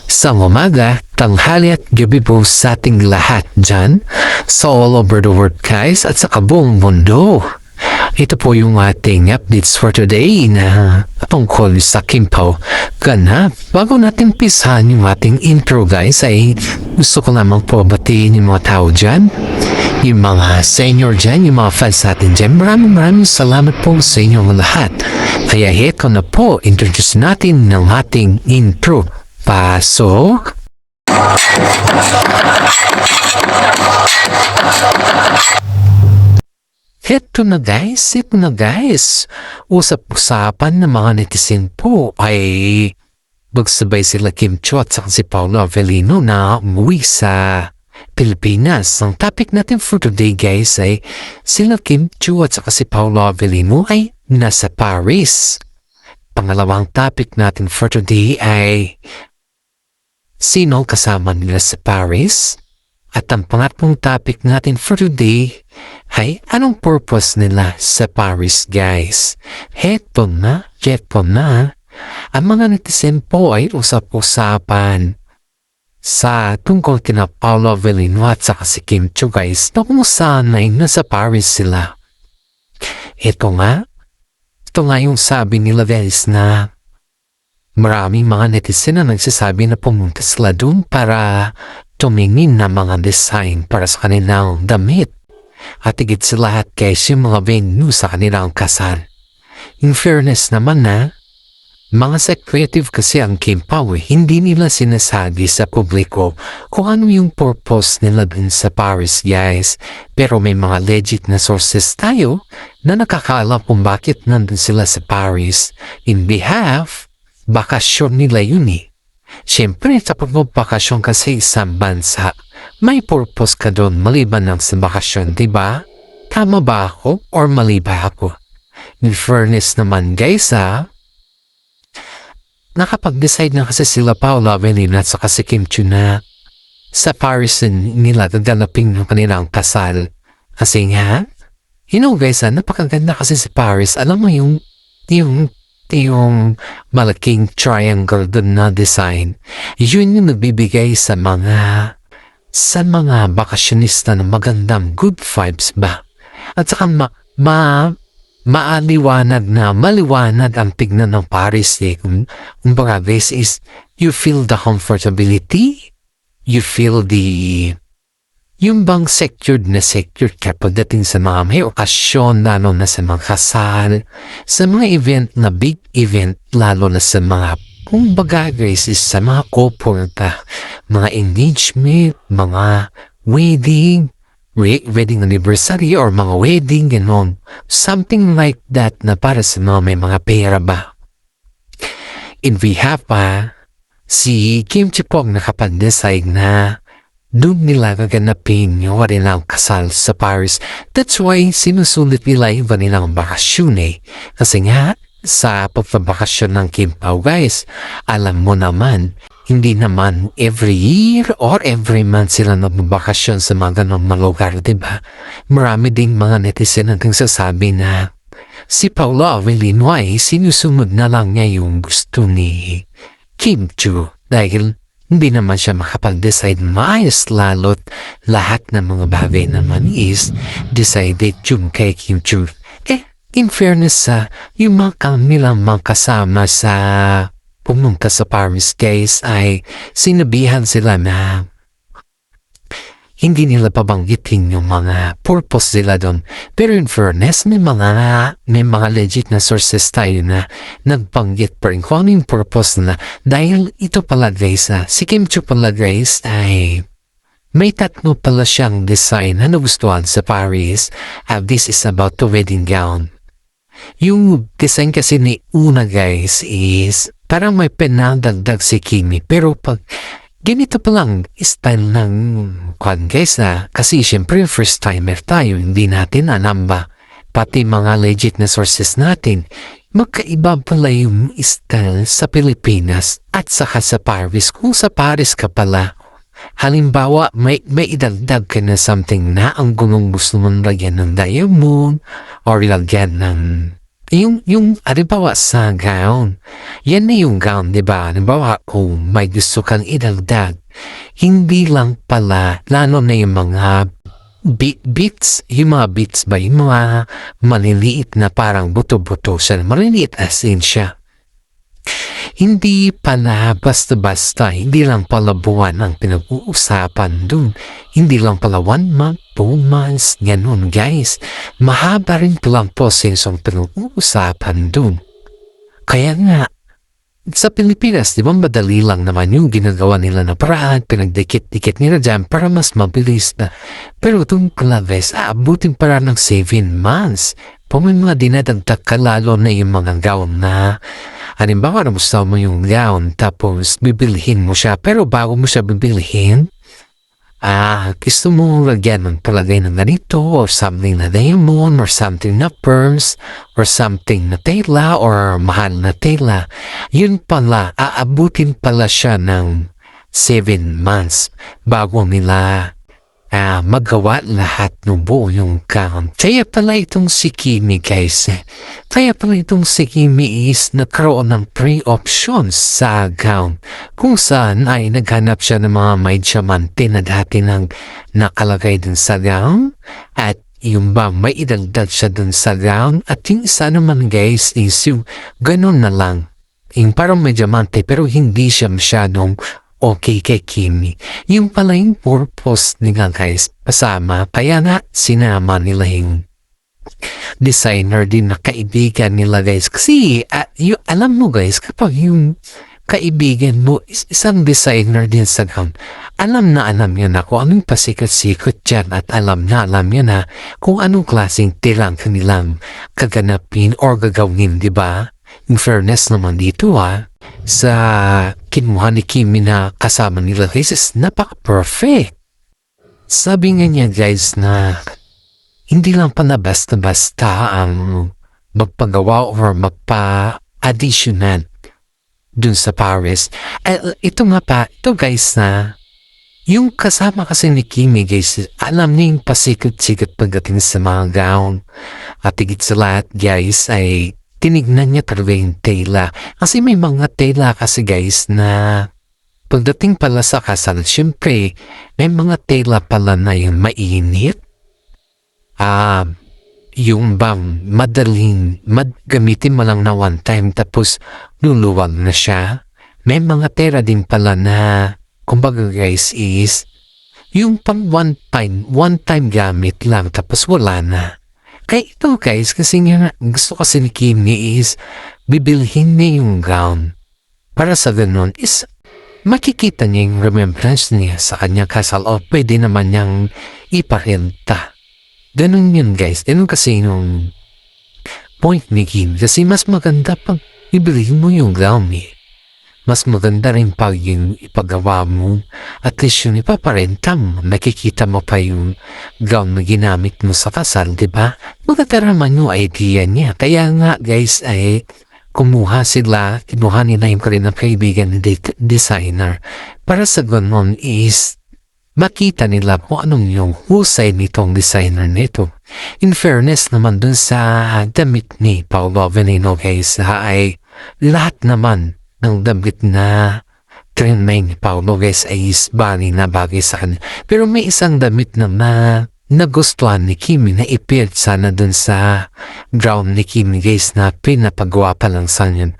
Sa umaga, tanghali at gabi po sa ating lahat dyan sa all over the world guys at sa kabuong mundo. Ito po yung ating updates for today na tungkol sa Kimpaw ganap. Bago natin pisahan yung ating intro guys ay gusto ko lamang po batiin yung mga tao dyan. Yung mga senior dyan, yung mga fans natin dyan. Maraming salamat po sa inyong lahat. Kaya heto na po, introduce natin ng ating intro. Pasok! Ito na guys. Usap-usapan ng mga netizen po ay magsabay sila Kim Chiu at si Paolo Avellino na umuwi sa Pilipinas. Ang topic natin for today guys ay sila Kim Chiu at si Paolo Avellino ay nasa Paris. Pangalawang topic natin for today ay sino kasama nila sa Paris? At ang pangatlong topic natin for today ay anong purpose nila sa Paris guys? Heto na. Ang mga netizen po ay usap-usapan sa tungkol kina Paolo Avellino at saka si Kim Chiu guys na kung saan ay nasa Paris sila. Ito nga yung sabi nila guys na maraming mga netizen na nagsasabi na pumunta sila doon para tumingin na mga design para sa kanilang damit. At higit sa lahat guys yung mga venue sa kanilang kasal. In fairness naman na, mga secretive kasi ang Kimpaw hindi nila sinasabi sa publiko kung ano yung purpose nila dun sa Paris guys. Pero may mga legit na sources tayo na nakakaalam kung bakit nandun sila sa Paris. In behalf, bakasyon nila yun eh. Siyempre, sa pagbabakasyon kasi isang bansa, may purpose ka doon maliban ng sa bakasyon, diba? Tama ba ako or mali ba ako? In fairness naman guys nakapag-decide na kasi sila Paolo Avellino at saka si Kim Chiu na sa Paris nila dadalapin ng kanilang kasal. Kasi nga, you know guys napakaganda kasi sa Paris. Alam mo yung malaking triangle doon na design. Yun yung nabibigay sa mga bakasyonista na magandang good vibes ba? At saka maliwanag ang tignan ng Paris eh. Kumbaga this is, you feel the comfortability, you feel yung bang secured ka pagdating sa mga may okasyon, lalo na sa mga kasal, sa mga event na big event, lalo na sa mga kumbaga guys is sa mga couple mga engagement, mga wedding anniversary or mga wedding ganon. Something like that na para sa mga may mga pera ba. In behalf si Kim Chiu po nakapag-decide na doon nila gaganapin yung kanilang kasal sa Paris. That's why sinusulit nila yung kanilang bakasyon eh. Kasi nga, sa pagpabakasyon ng Kimpaw guys, alam mo naman, hindi naman every year or every month sila nagbabakasyon sa mga ganong lugar, diba? Marami ding mga netizen ang sasabi na si Paolo Avellino ay sinusunod na lang niya yung gusto ni Kim Chiu dahil hindi naman siya makapag-decide maayos lalo't lahat ng mga bagay naman is decided yung kay Kim Chiu. In fairness yung mga kanilang mga kasama sa pumunta sa Paris guys ay sinabihan sila na hindi nila pabanggitin yung mga purpose sila doon. Pero in fairness, may mga legit na sources tayo na nagbanggit pa rin kung ano yung purpose na. Dahil ito pala guys, si Kim Chiu pala guys ay may tatlo pala siyang design na nagustuhan sa Paris. This is about the wedding gown. Yung design kasi ni una guys is parang may pinadagdag si Kimi. Pero pag ganito pa lang style ng kwan guys kasi syempre first timer tayo, hindi natin alam ba pati mga legit na sources natin magkaiba pala yung style sa Pilipinas at saka sa Paris. Kung sa Paris ka pala halimbawa may idagdag ka na something na ang gusto mong lagyan ng diamond or lagyan ng halimbawa sa gown, yan na yung gown, di ba? Halimbawa, kung may gusto kang idagdag, hindi lang pala, lalo na yung mga beats, yung mga beats ba, yung mga maliliit na parang buto-buto siya, maliliit as in siya. Hindi pala basta-basta, hindi lang pala buwan ang pinag-uusapan dun. Hindi lang pala 1 month, 2 months, ganun guys. Mahaba rin palang process ang pinag-uusapan dun. Kaya nga, sa Pilipinas, di ba madali lang naman yung ginagawa nila na paraan, pinagdikit-dikit nila dyan para mas mabilis na. Pero itong Claves, aabutin para ng 7 months. Kung may mga dinadagdag ka, lalo na yung mga gown na halimbawa na gusto mo yung gown tapos bibilhin mo siya pero bago mo siya bibilhin gusto mo lagyan ng palagay ng ganito or something na diamond or something na pearls or something na tela or mahal na tela, yun pala aabutin pala siya ng 7 months bago nila magawa lahat ng buo yung gown. Kaya pala itong si Kimi guys. Kaya pala itong si Kimi is nagkaroon ng pre-options sa gown. Kung saan ay naghanap siya ng mga may diamante na dati nang nakalagay dun sa gown. At yung ba may idagdag siya dun sa gown. At yung isa naman guys is yung ganun na lang. Yung parang may diamante pero hindi siya masyadong okay kay Kimi. Yung pala yung purpose nila guys kasama. Kaya nga sinama nila yung designer din na kaibigan nila guys. Kasi alam mo guys, kapag yung kaibigan mo isang designer din sa gown, alam niya na kung anong pasikot-sikot dyan at alam niya na kung anong klaseng tirang kanilang kaganapin or gagawin, di ba? In fairness naman dito sa kinuha ni Kimi na kasama nila guys is napaka-perfect. Sabi nga niya guys na hindi lang pala basta-basta ang magpagawa or magpa-additional dun sa Paris. Ito guys na yung kasama kasi ni Kimi guys, alam niya yung pasikot-sikot pagdating sa mga gown. At higit sa lahat guys ay tinignan niya talaga yung tela. Kasi may mga tela kasi guys na pagdating pala sa kasal, syempre may mga tela pala na yung mainit. Yung bang madaling gamitin mo lang na one time tapos luluwag na siya. May mga tela din pala na kumbaga guys is yung pang one time gamit lang tapos wala na. Kaya ito guys, kasi nga gusto kasi ni Kimi is bibilhin niya yung gown. Para sa ganun is makikita niya yung remembrance niya sa kanyang kasal o pwede naman niyang iparenta. Ganun yun guys. Ganun kasi yung point ni Kimi. Kasi mas maganda pag ibilhin mo yung gown eh. Mas maganda rin pag yung ipagawa mo. At least yung ipaparenta mo. Nakikita mo pa yung gown na ginamit mo sa kasal, di ba? Maganda naman yung idea niya. Kaya nga guys ay kinuha nila yung kanilang kaibigan ni designer. Para sa ganon is makita nila kung anong yung husay nitong designer nito. In fairness naman dun sa damit ni Paolo Veneno guys ay lahat naman ng damit na trinay ni Paolo guys ay bali na bagay sa kanya. Pero may isang damit na nagustuhan ni Kimi na i-paired sana dun sa gown ni Kimi guys na pinapagawa pa lang sa niyan.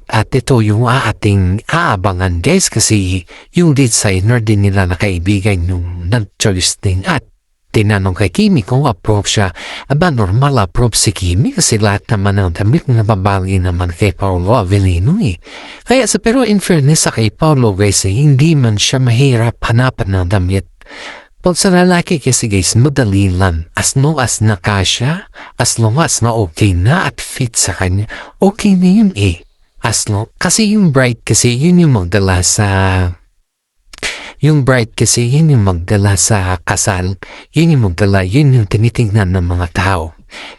At ito yung ating aabangan guys kasi yung designer din nila na kaibigan yung nag-choice din at tinanong kay Kimi kung approve siya. Normal approve si Kimi kasi lahat naman ng damit na babagi naman kay Paolo Avellino eh. Pero in fairness sa kay Paolo guys hindi man siya mahirap hanapan ng damit. Pag sa lalaki kasi guys madali lang. As long as nakasya, as long as na okay na at fit sa kanya, okay na yun eh. Kasi yung bride kasi yun yung magdala sa kasal, yun yung tinitingnan ng mga tao.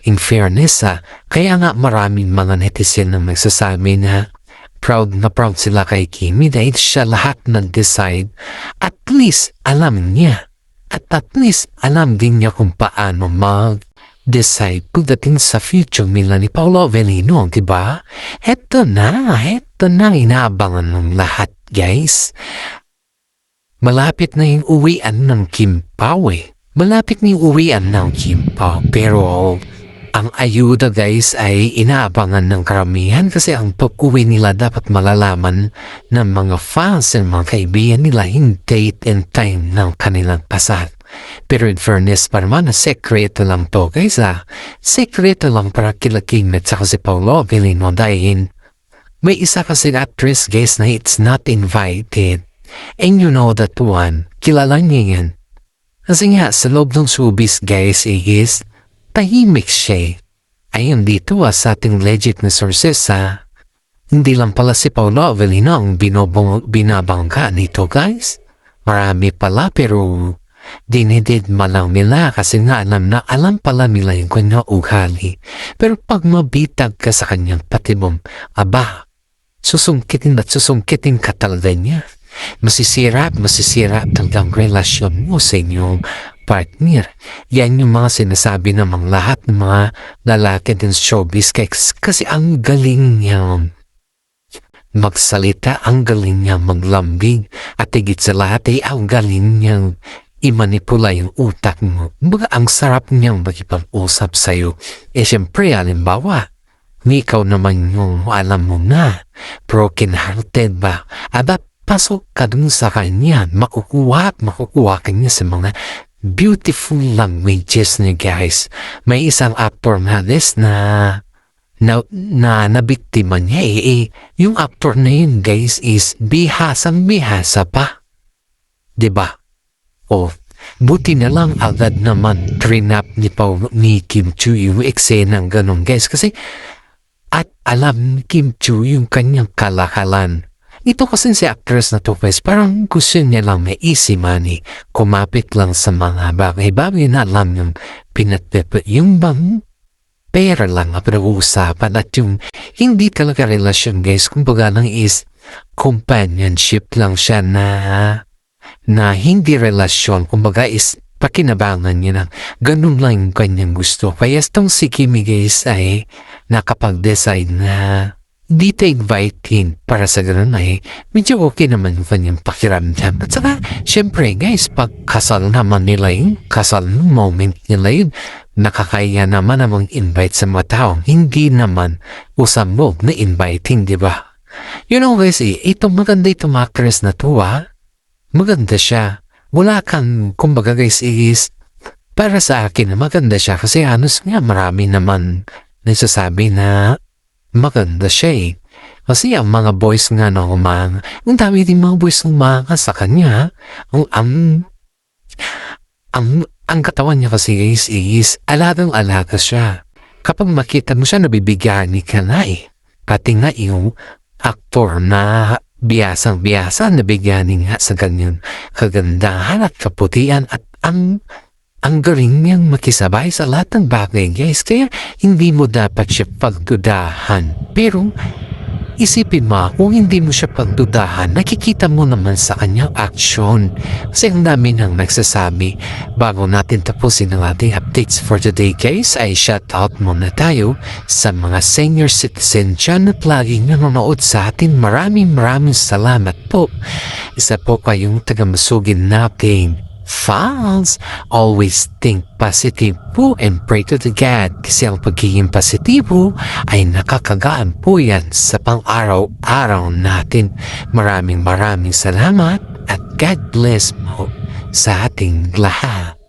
In fairness kaya nga maraming mga netizen na magsasabi na proud sila kay Kimi dahil siya lahat nag-decide. At least alam niya. At least alam din niya kung paano decide pagdating sa future nila ni Paolo Avellino, diba? Heto na ang inaabangan ng lahat, guys. Malapit na yung uwian ng Kim Pao eh. Malapit na yung uwian ng Kim Pao. Pero ang ayuda guys ay inaabangan ng karamihan kasi ang pag-uwi nila dapat malalaman ng mga fans and mga kaibigan nila yung date and time ng kanilang pasal. Pero in fairness pa naman, sekreto lang to guys Sekreto lang para kila Kim at saka si Paolo Avellino dahil may isa kasi actress guys na it's not invited. And you know that one, kilala niya yan. Kasi nga, sa loob ng showbiz guys is tahimik siya. Ayun dito sa ating legit na sources hindi lang pala si Paolo Avellino ang binabangga nito guys. Marami pala pero dinedid malang nila kasi nga alam pala nila yung kanya ugali. Pero pag mabitag ka sa kanyang patibong, susungkitin ka talaga niya. Masisira talagang relasyon mo sa inyong partner. Yan yung mga sinasabi ng mga lahat ng mga lalaki din showbiz kasi ang galing niyang magsalita, ang galing niyang maglambing at higit sa lahat ay ang galing niyang imanipula yung utak mo. Ang sarap niyang makipag-usap sa'yo. Siyempre, halimbawa, ikaw naman yung alam mo na broken hearted ba? Pasok ka dun sa kanya, makukuha ka niya sa mga beautiful languages niya guys. May isang actor na nabiktima niya yung actor na yun guys is bihasa pa. Diba? Buti na lang agad naman trinap ni Kim Chiu yung eksenang ganun guys kasi at alam ni Kim Chiu yung kanyang kalakalan. Ito kasi si actress na to guys, parang gusto niya lang may easy money. Kumapit lang sa mga bagay na alam yung pinatipit. Yung bang pera lang ang pinag-uusapan at yung hindi talaga relasyon guys. Kumbaga lang is companionship lang siya na hindi relasyon. Kumbaga is pakinabangan niya na ganun lang yung kanyang gusto. Kaya itong si Kimi guys ay nakapag-decide na dito inviting para sa ganun medyo okay naman yung kanyang pakiramdam. At saka, syempre guys, pag kasal naman nila yung kasal moment nila yun, nakakaya naman namang invite sa mga tao. Hindi naman usambog na inviting, di ba? You know guys, itong maganda itong actress na to maganda siya. Wala kang, kumbaga guys, is para sa akin na maganda siya kasi halos nga marami naman nagsasabi na maganda siya Kasi ang mga boys nga na ang dami din mga boys na sa kanya. Ang katawan niya kasi guys is alagang-alaga siya. Kapag makita mo siya, nabibigyan ka na Pati nga yung aktor na biyasang-biyasa, nabigyan nga sa ganyan kagandahan at kaputian at ang galing niyang makisabay sa lahat ng bagay guys. Kaya hindi mo dapat siya pagdudahan. Pero isipin mo, kung hindi mo siya pagdudahan, nakikita mo naman sa kanyang action. Kasi ang dami nang nagsasabi. Bago natin tapusin ang ating updates for today guys, ay shoutout muna tayo sa mga senior citizen dyan na laging nanonood sa atin. Maraming salamat po. Isa po kayong tagamasugin natin fans. Always think positive po and pray to the God kasi ang pagiging positibo ay nakakagaan po yan sa pang-araw-araw natin. Maraming salamat at God bless po sa ating lahat.